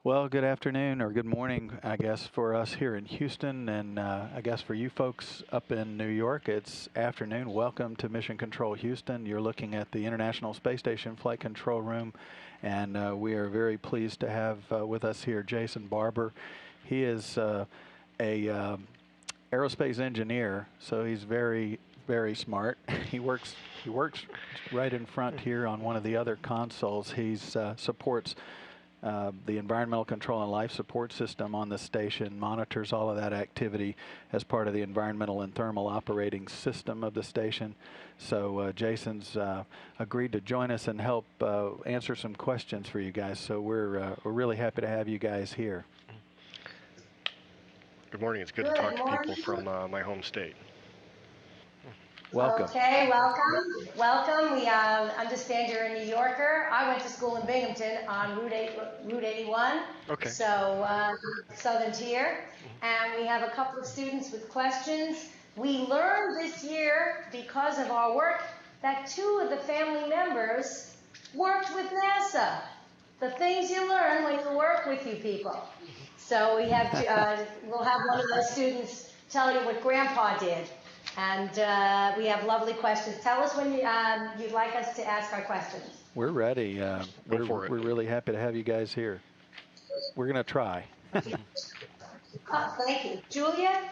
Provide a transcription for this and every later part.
Well, good afternoon or good morning, I guess, for us here in Houston. And I guess for you folks up in New York, it's afternoon. Welcome to Mission Control Houston. You're looking at the International Space Station Flight Control Room. And we are very pleased to have with us here Jason Barber. He is a aerospace engineer, so he's very smart. He works right in front here on one of the other consoles. He's supports the environmental control and life support system on the station, monitors all of that activity as part of the environmental and thermal operating system of the station. So Jason's agreed to join us and help answer some questions for you guys. So we're really happy to have you guys here. Good morning. It's good to talk to people from my home state. Welcome. Okay, welcome. Welcome. We understand you're a New Yorker. I went to school in Binghamton on Route 81. Okay. So Southern Tier. And we have a couple of students with questions. We learned this year, because of our work, that 2 of the family members worked with NASA. The things you learn when you work with you people. So we have we'll have one of those students tell you what Grandpa did. And we have lovely questions. Tell us when you'd like us to ask our questions. We're ready. We're really happy to have you guys here. We're going to try. Thank you. Julia?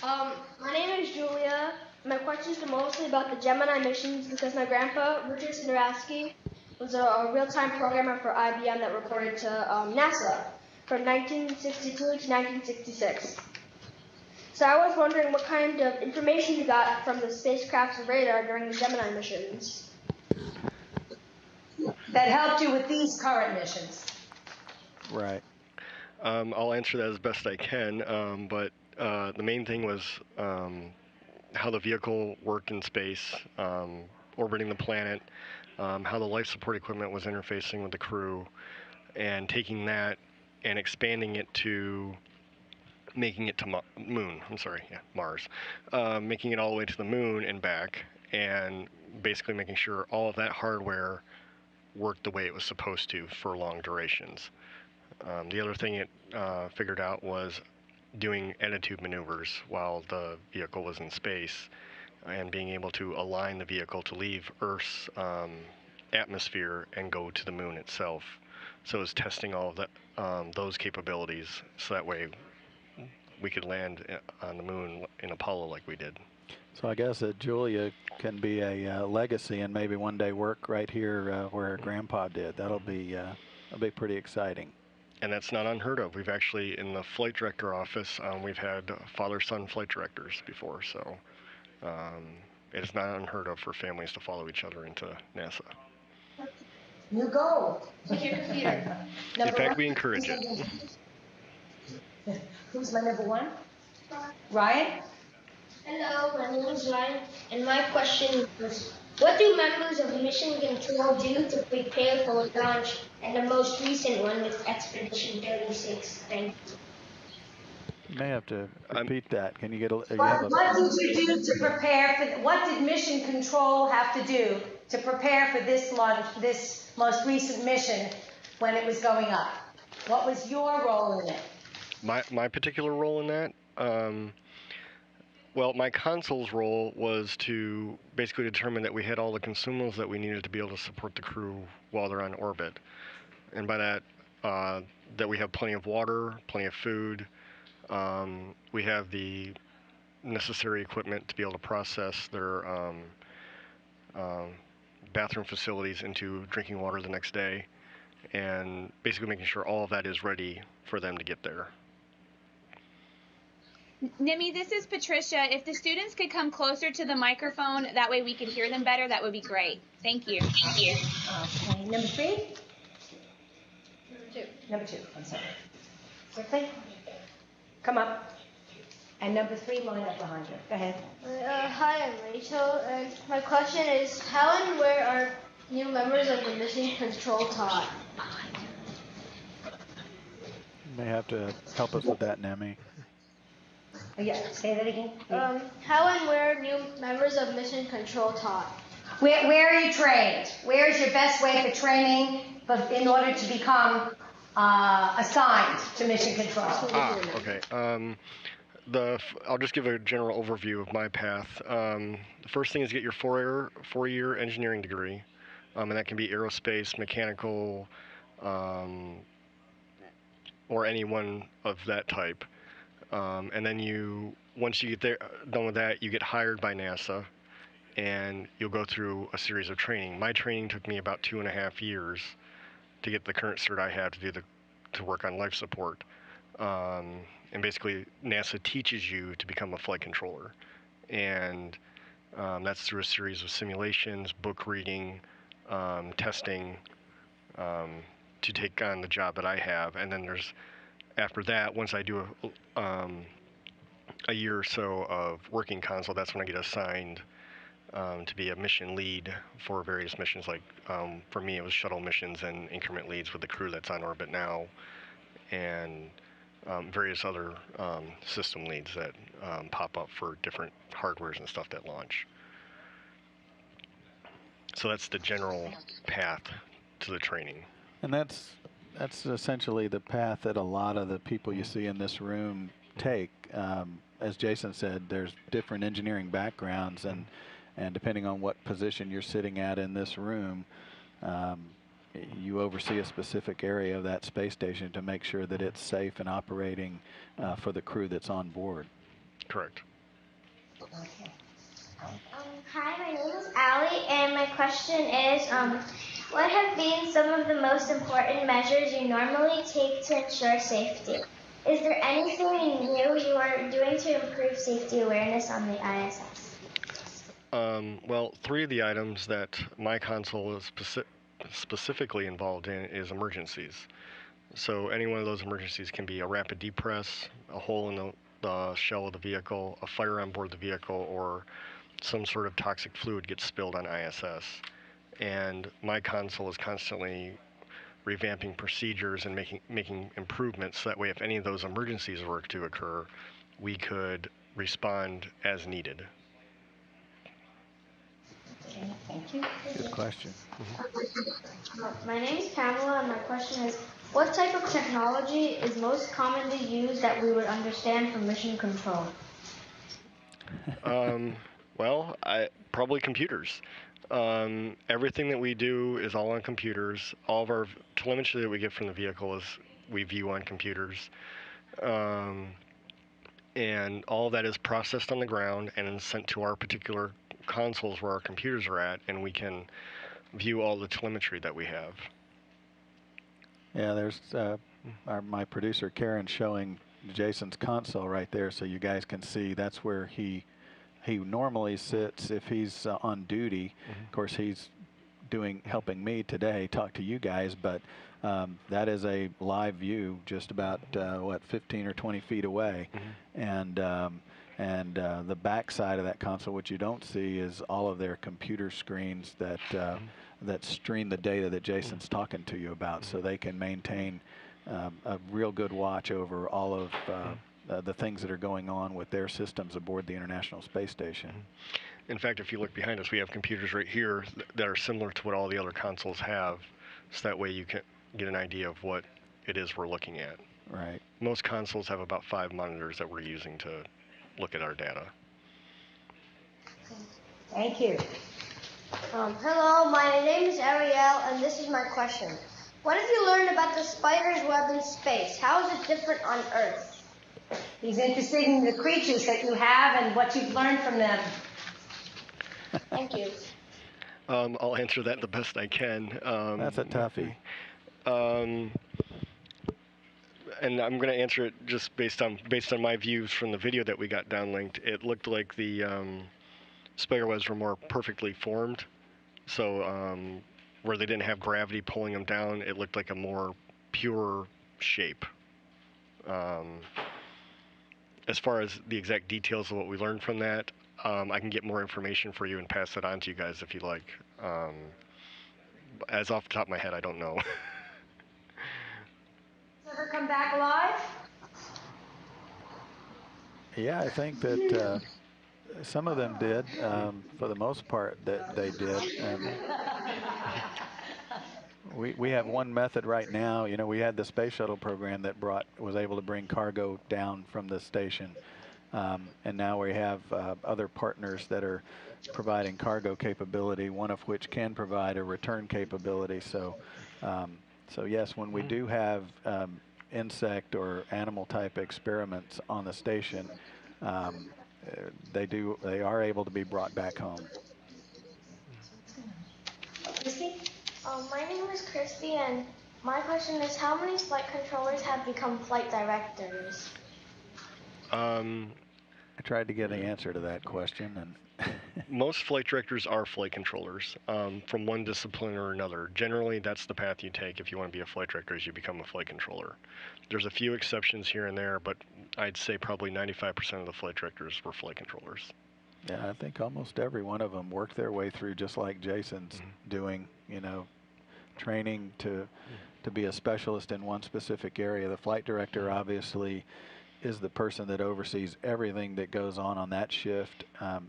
My name is Julia. My questions are mostly about the Gemini missions because my grandpa, Richard Sidorowski, was a real-time programmer for IBM that reported to NASA from 1962 to 1966. So I was wondering what kind of information you got from the spacecraft's radar during the Gemini missions. That helped you with these current missions. Right. I'll answer that as best I can, but the main thing was how the vehicle worked in space, orbiting the planet, how the life support equipment was interfacing with the crew, and taking that and expanding it to making it to Mars, making it all the way to the moon and back, and basically making sure all of that hardware worked the way it was supposed to for long durations. The other thing it figured out was doing attitude maneuvers while the vehicle was in space and being able to align the vehicle to leave Earth's atmosphere and go to the moon itself. So it was testing all of that, those capabilities, so that way we could land on the moon in Apollo like we did. So I guess that Julia can be a legacy and maybe one day work right here where her grandpa did. That'll be pretty exciting. And that's not unheard of. We've actually, in the flight director office, we've had father-son flight directors before, so it is not unheard of for families to follow each other into NASA. You go. In fact, we encourage it. Who's my number 1? Ryan? Hello, my name is Ryan, and my question was, what do members of Mission Control do to prepare for launch, and the most recent one with Expedition 36? Thank you. You may have to repeat that. Can you get a... What did you do to prepare for... What did Mission Control have to do to prepare for this launch, this most recent mission when it was going up? What was your role in it? My particular role in that? Well, my console's role was to basically determine that we had all the consumables that we needed to be able to support the crew while they're on orbit. And by that, that we have plenty of water, plenty of food. We have the necessary equipment to be able to process their bathroom facilities into drinking water the next day. And basically making sure all of that is ready for them to get there. Nimi, this is Patricia. If the students could come closer to the microphone, that way we could hear them better, that would be great. Thank you. Thank you. Okay, number 3? Number 2, I'm sorry. Quickly. Come up. And number 3, line up behind you. Go ahead. Hi, I'm Rachel, and my question is, how and where are new members of the Mission Control taught? You may have to help us with that, Nemi. Yeah, say that again. How and where are new members of Mission Control taught? Where are you trained? Where is your best way for training in order to become assigned to mission control? Okay. I'll just give a general overview of my path. The first thing is get your four-year engineering degree, and that can be aerospace, mechanical, or any one of that type. And then once you get done with that, you get hired by NASA, and you'll go through a series of training. My training took me about 2.5 years to get the current cert I have to work on life support. And basically, NASA teaches you to become a flight controller, and that's through a series of simulations, book reading, testing, to take on the job that I have. And then after that, once I do a year or so of working console, that's when I get assigned to be a mission lead for various missions. Like for me, it was shuttle missions and increment leads with the crew that's on orbit now, and various other system leads that pop up for different hardwares and stuff that launch. So that's the general path to the training. And that's essentially the path that a lot of the people you see in this room take. As Jason said, there's different engineering backgrounds, and depending on what position you're sitting at in this room, you oversee a specific area of that space station to make sure that it's safe and operating for the crew that's on board. Correct. Hi, my name is Allie, and my question is, what have been some of the most important measures you normally take to ensure safety? Is there anything new you are doing to improve safety awareness on the ISS? Well, 3 of the items that my console is specifically involved in is emergencies. So any one of those emergencies can be a rapid depress, a hole in the shell of the vehicle, a fire on board the vehicle, or some sort of toxic fluid gets spilled on ISS. And my console is constantly revamping procedures and making improvements, so that way if any of those emergencies were to occur, we could respond as needed. Okay, thank you. Good question. My name is Pamela, and my question is, what type of technology is most commonly used that we would understand from mission control? Well, probably computers. Everything that we do is all on computers. All of our telemetry that we get from the vehicle we view on computers. And all of that is processed on the ground and is sent to our particular consoles where our computers are at, and we can view all the telemetry that we have. Yeah, there's my producer Karen showing Jason's console right there, so you guys can see that's where he normally sits if he's on duty. Of course, he's helping me today talk to you guys, but that is a live view just about 15 or 20 feet away. And the back side of that console, what you don't see, is all of their computer screens that stream the data that Jason's talking to you about, so they can maintain a real good watch over all of the things that are going on with their systems aboard the International Space Station. In fact, if you look behind us, we have computers right here that are similar to what all the other consoles have, so that way you can get an idea of what it is we're looking at. Right. Most consoles have about 5 monitors that we're using to look at our data. Thank you. Hello, my name is Ariel, and this is my question. What have you learned about the spider's web in space? How is it different on Earth? He's interested in the creatures that you have and what you've learned from them. Thank you. I'll answer that the best I can. That's a toughie. And I'm going to answer it just based on my views from the video that we got downlinked. It looked like the spider webs were more perfectly formed. So where they didn't have gravity pulling them down, it looked like a more pure shape. As far as the exact details of what we learned from that, I can get more information for you and pass it on to you guys if you like. As off the top of my head, I don't know. Ever come back alive? Yeah, I think that some of them did. For the most part, that they did. And We have one method right now. You know, we had the space shuttle program that was able to bring cargo down from the station. And now we have other partners that are providing cargo capability, one of which can provide a return capability. So, so yes, when we do have insect or animal type experiments on the station, they are able to be brought back home. Christy? My name is Christy, and my question is, how many flight controllers have become flight directors? I tried to get an answer to that question, and Most flight directors are flight controllers from one discipline or another. Generally, that's the path you take if you want to be a flight director, is you become a flight controller. There's a few exceptions here and there, but I'd say probably 95% of the flight directors were flight controllers. yeah, I think almost every one of them worked their way through, just like Jason's doing, you know, training to be a specialist in one specific area. The flight director obviously is the person that oversees everything that goes on that shift.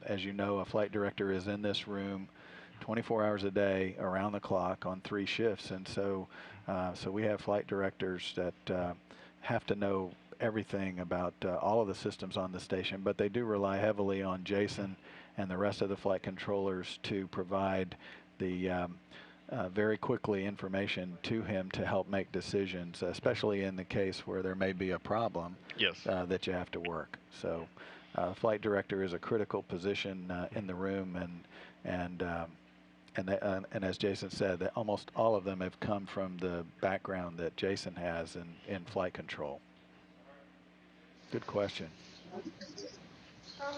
As you know, a flight director is in this room 24 hours a day, around the clock, on 3 shifts, and so so we have flight directors that have to know everything about all of the systems on the station, but they do rely heavily on Jason and the rest of the flight controllers to provide the very quickly information to him to help make decisions, especially in the case where there may be a problem that you have to work. So flight director is a critical position in the room, and as Jason said, that almost all of them have come from the background that Jason has in flight control. Good question.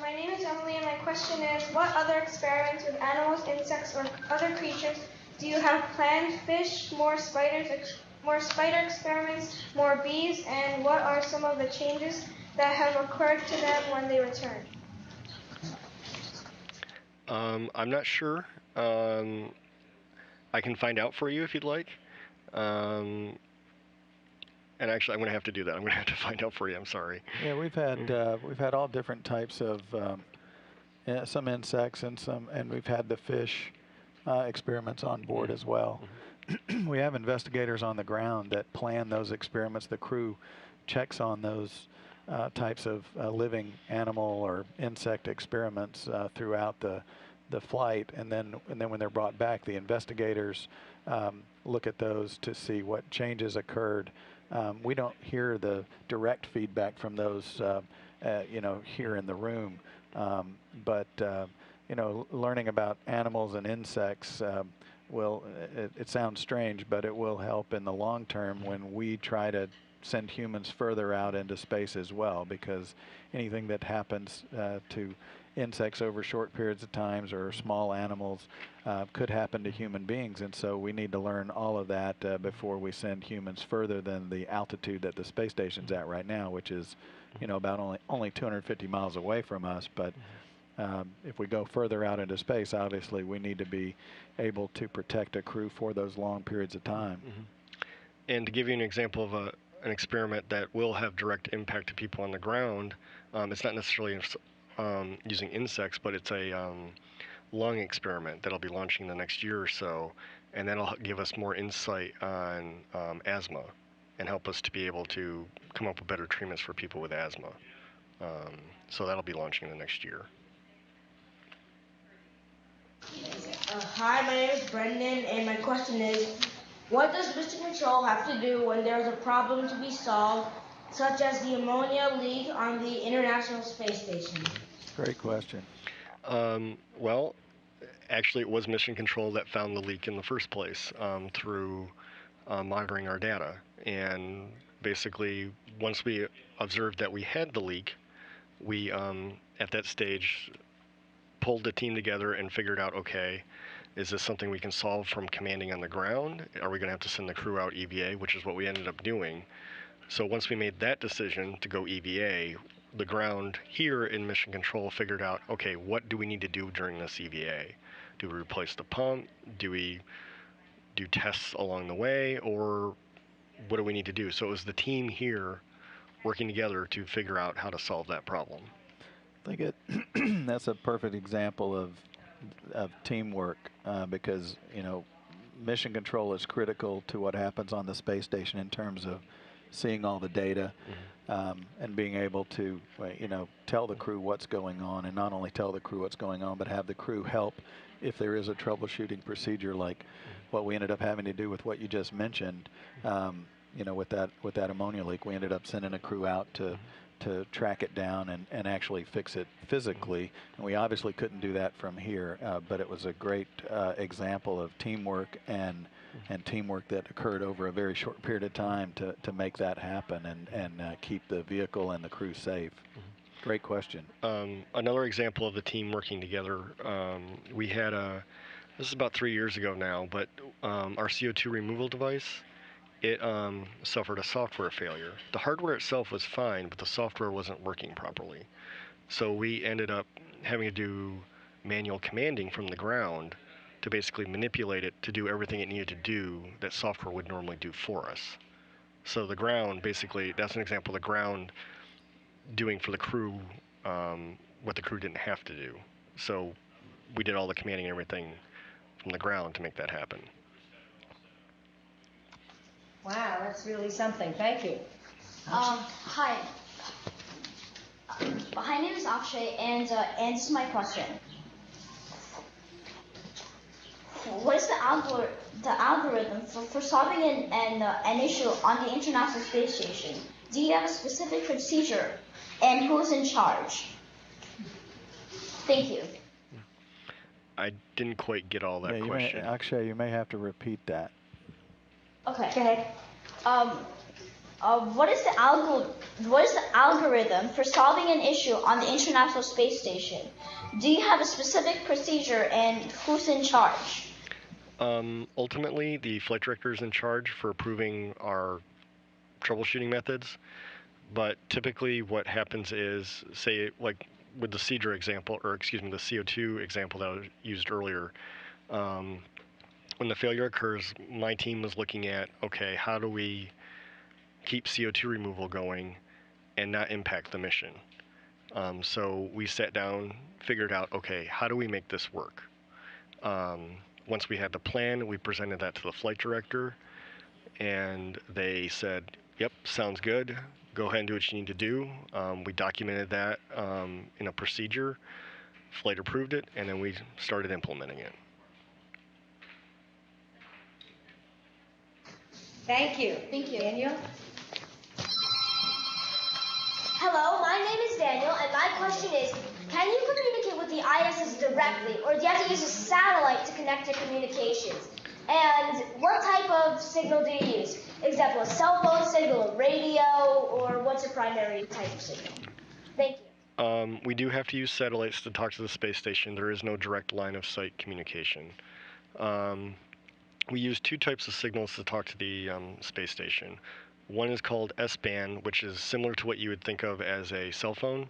My name is Emily, and my question is, what other experiments with animals, insects, or other creatures do you have planned? Fish, more spider experiments, more bees, and what are some of the changes that have occurred to them when they return? I'm not sure. I can find out for you if you'd like. And actually, I'm going to have to do that. I'm going to have to find out for you. I'm sorry. Yeah, we've had all different types of some insects and we've had the fish experiments on board as well. We have investigators on the ground that plan those experiments. The crew checks on those types of living animal or insect experiments throughout the flight, and then when they're brought back, the investigators look at those to see what changes occurred. We don't hear the direct feedback from those, you know, here in the room, but you know, learning about animals and insects it sounds strange, but it will help in the long term when we try to send humans further out into space as well, because anything that happens to insects over short periods of times or small animals could happen to human beings, and so we need to learn all of that before we send humans further than the altitude that the space station's at right now, which is, you know, about only 250 miles away from us. But if we go further out into space, obviously we need to be able to protect a crew for those long periods of time. And to give you an example of an experiment that will have direct impact to people on the ground, it's not necessarily using insects, but it's a lung experiment that'll be launching the next year or so, and that'll give us more insight on asthma and help us to be able to come up with better treatments for people with asthma. So that'll be launching the next year. Hi, my name is Brendan, and my question is, what does Mission Control have to do when there's a problem to be solved, such as the ammonia leak on the International Space Station? Great question. Well, actually, it was Mission Control that found the leak in the first place through monitoring our data. And basically, once we observed that we had the leak, we, at that stage, pulled the team together and figured out, okay, is this something we can solve from commanding on the ground? Are we going to have to send the crew out EVA, which is what we ended up doing. So once we made that decision to go EVA, the ground here in Mission Control figured out, okay, what do we need to do during this EVA? Do we replace the pump? Do we do tests along the way? Or what do we need to do? So it was the team here working together to figure out how to solve that problem. I think that's a perfect example of teamwork, because, you know, mission control is critical to what happens on the space station in terms of seeing all the data, and being able to, tell the crew what's going on, and not only tell the crew what's going on, but have the crew help if there is a troubleshooting procedure like what we ended up having to do with what you just mentioned. With that ammonia leak, we ended up sending a crew out to track it down and actually fix it physically. And we obviously couldn't do that from here, but it was a great example of teamwork and teamwork that occurred over a very short period of time to make that happen and keep the vehicle and the crew safe. Great question. Another example of the team working together, we had this is about 3 years ago now, but our CO2 removal device, it suffered a software failure. The hardware itself was fine, but the software wasn't working properly. So we ended up having to do manual commanding from the ground to basically manipulate it to do everything it needed to do that software would normally do for us. So the ground, basically, that's an example of the ground doing for the crew what the crew didn't have to do. So we did all the commanding and everything from the ground to make that happen. Wow, that's really something. Thank you. Hi. My name is Akshay, and this is my question. What is the algorithm for solving an issue on the International Space Station? Do you have a specific procedure, and who's in charge? Thank you. I didn't quite get all that question. Akshay, you may have to repeat that. Okay. Go ahead. What is the algorithm for solving an issue on the International Space Station? Do you have a specific procedure, and who's in charge? Ultimately, the flight director is in charge for approving our troubleshooting methods. But typically, what happens is, say, like with the the CO2 example that I used earlier. When the failure occurs, my team was looking at, okay, how do we keep CO2 removal going and not impact the mission? So we sat down, figured out, okay, how do we make this work? Once we had the plan, we presented that to the flight director, and they said, yep, sounds good. Go ahead and do what you need to do. We documented that in a procedure. Flight approved it, and then we started implementing it. Thank you. Thank you. Daniel? Hello, my name is Daniel, and my question is, can you communicate with the ISS directly, or do you have to use a satellite to connect your communications? And what type of signal do you use? Example, a cell phone signal, a radio, or what's your primary type of signal? Thank you. We do have to use satellites to talk to the space station. There is no direct line of sight communication. We use two types of signals to talk to the space station. One is called S-band, which is similar to what you would think of as a cell phone,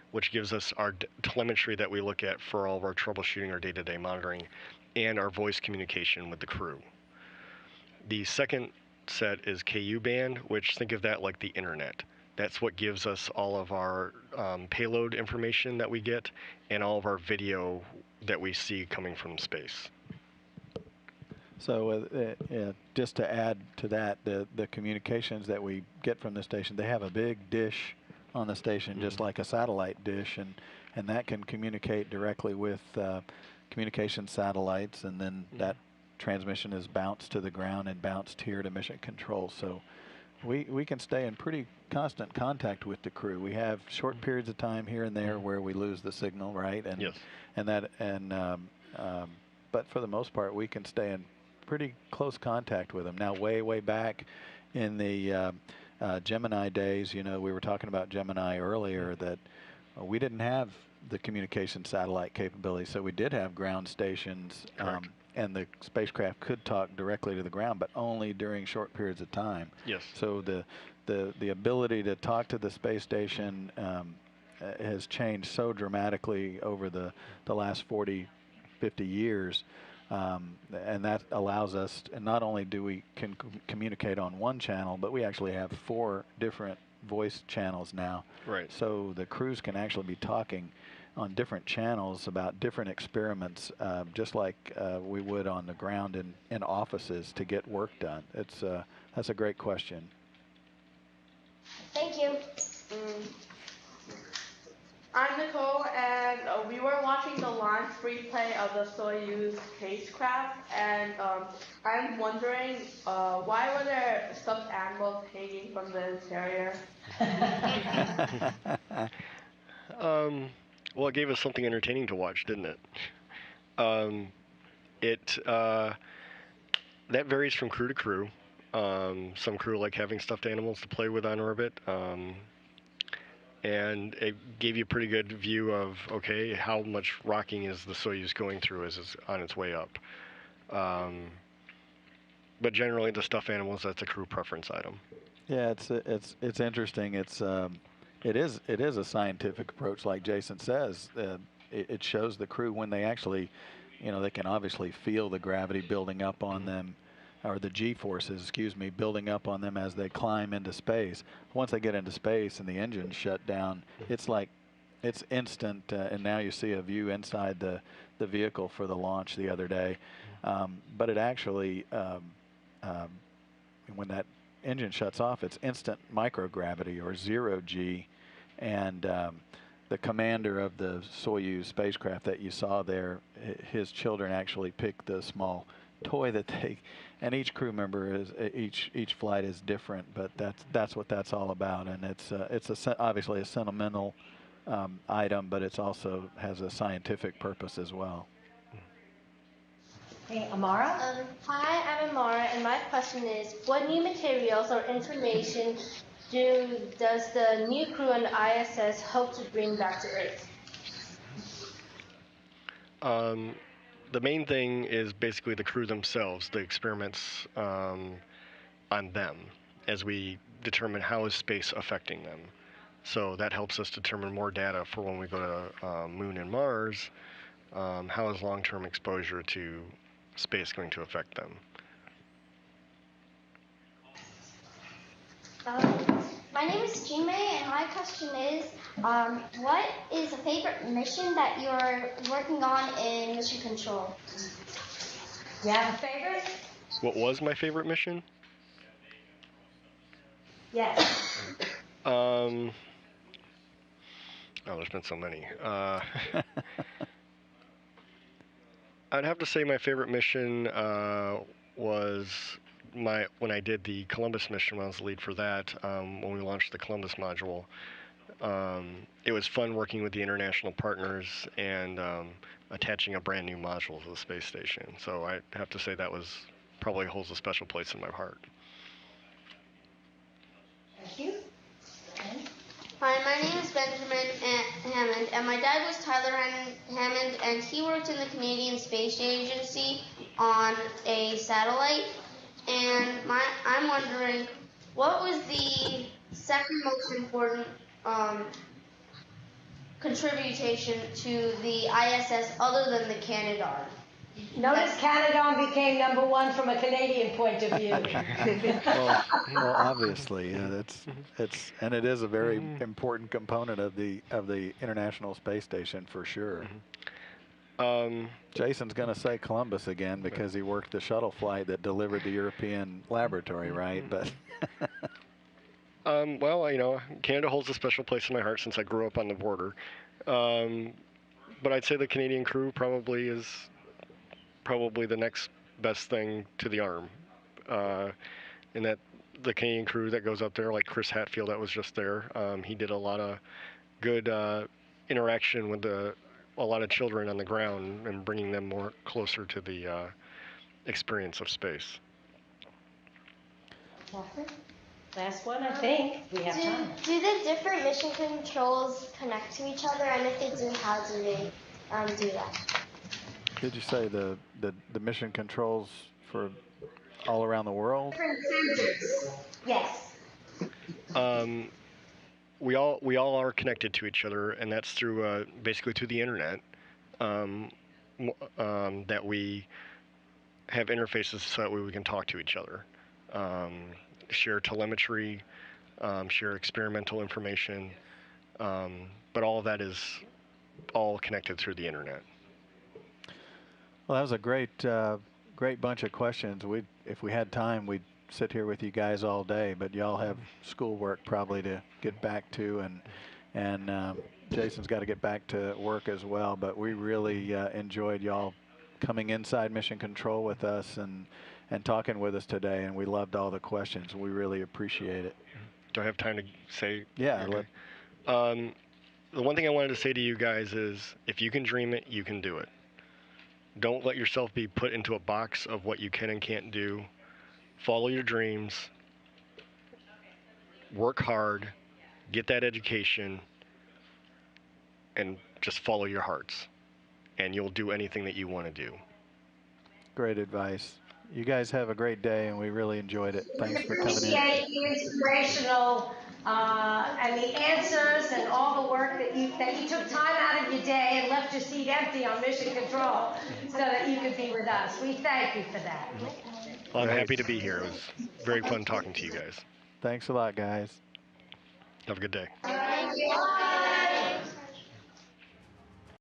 which gives us our telemetry that we look at for all of our troubleshooting or day-to-day monitoring, and our voice communication with the crew. The second set is KU band, which think of that like the internet. That's what gives us all of our payload information that we get and all of our video that we see coming from space. So just to add to that, the communications that we get from the station, they have a big dish on the station, just like a satellite dish, and that can communicate directly with communication satellites, and then that transmission is bounced to the ground and bounced here to mission control. So we can stay in pretty constant contact with the crew. We have short periods of time here and there where we lose the signal, right? And yes. But for the most part, we can stay in pretty close contact with them. Now, way back in the Gemini days, we were talking about Gemini earlier, that we didn't have the communication satellite capability, so we did have ground stations, and the spacecraft could talk directly to the ground, but only during short periods of time. Yes. So the ability to talk to the space station has changed so dramatically over the last 40, 50 years. And that allows us, and not only do we can communicate on one channel, but we actually have 4 different voice channels now. Right. So the crews can actually be talking on different channels about different experiments, just like we would on the ground in offices to get work done. That's a great question. Thank you. I'm Nicole, and we were watching the launch replay of the Soyuz spacecraft, and I'm wondering why were there stuffed animals hanging from the interior? Well, it gave us something entertaining to watch, didn't it? That varies from crew to crew. Some crew like having stuffed animals to play with on orbit. And it gave you a pretty good view of, okay, how much rocking is the Soyuz going through as it's on its way up. But generally, the stuffed animals, that's a crew preference item. Yeah, it's interesting. It is a scientific approach, like Jason says. It shows the crew when they actually, they can obviously feel the gravity building up on them, or the G-forces, excuse me, building up on them as they climb into space. Once they get into space and the engines shut down, it's instant. And now you see a view inside the vehicle for the launch the other day. But it actually, when that engine shuts off, it's instant microgravity, or 0G. And the commander of the Soyuz spacecraft that you saw there, his children actually picked the small toy that and each crew member each flight is different, but that's what that's all about. And it's obviously a sentimental item, but it's also has a scientific purpose as well. Hey, Amara? Hi, I'm Amara, and my question is, what new materials or information does the new crew on the ISS hope to bring back to Earth? The main thing is basically the crew themselves, the experiments on them, as we determine how is space affecting them. So that helps us determine more data for when we go to Moon and Mars. How is long-term exposure to space going to affect them? My name is Jime, and my question is, what is a favorite mission that you're working on in Mission Control? You have a favorite? What was my favorite mission? Yes. Oh, there's been so many. I'd have to say my favorite mission was when I did the Columbus mission, when I was the lead for that, when we launched the Columbus module. It was fun working with the international partners and attaching a brand new module to the space station. So I have to say that probably holds a special place in my heart. Thank you. Hi, my name is Benjamin Hammond, and my dad was Tyler Hammond, and he worked in the Canadian Space Agency on a satellite. And I'm wondering, what was the second most important contribution to the ISS other than the Canadarm? Notice Canadarm became #1 from a Canadian point of view. well, obviously, and it is a very important component of the International Space Station for sure. Jason's going to say Columbus again because he worked the shuttle flight that delivered the European laboratory, right? But well, Canada holds a special place in my heart since I grew up on the border. But I'd say the Canadian crew probably is the next best thing to the ARM. And that the Canadian crew that goes up there, like Chris Hatfield that was just there, he did a lot of good interaction with a lot of children on the ground and bringing them more closer to the experience of space. Last one, I think. We have time. Do the different mission controls connect to each other? And if they do, how do they do that? Did you say the mission controls for all around the world? Different sensors. Yes. We all are connected to each other, and that's through basically through the internet. That we have interfaces so that way we can talk to each other, share telemetry, share experimental information, but all of that is all connected through the internet. Well, that was a great bunch of questions. If we had time, we'd sit here with you guys all day, but y'all have schoolwork probably to get back to, and Jason's got to get back to work as well. But we really enjoyed y'all coming inside Mission Control with us and talking with us today, and we loved all the questions. We really appreciate it. Do I have time to say? Yeah. Okay. The one thing I wanted to say to you guys is, if you can dream it, you can do it. Don't let yourself be put into a box of what you can and can't do. Follow your dreams. Work hard. Get that education. And just follow your hearts. And you'll do anything that you want to do. Great advice. You guys have a great day, and we really enjoyed it. Thanks for coming in. Appreciate the inspirational and the answers and all the work that you took time out of your day and left your seat empty on Mission Control so that you could be with us. We thank you for that. Well, I'm happy to be here. It was very fun talking to you guys. Thanks a lot, guys. Have a good day. Thank you.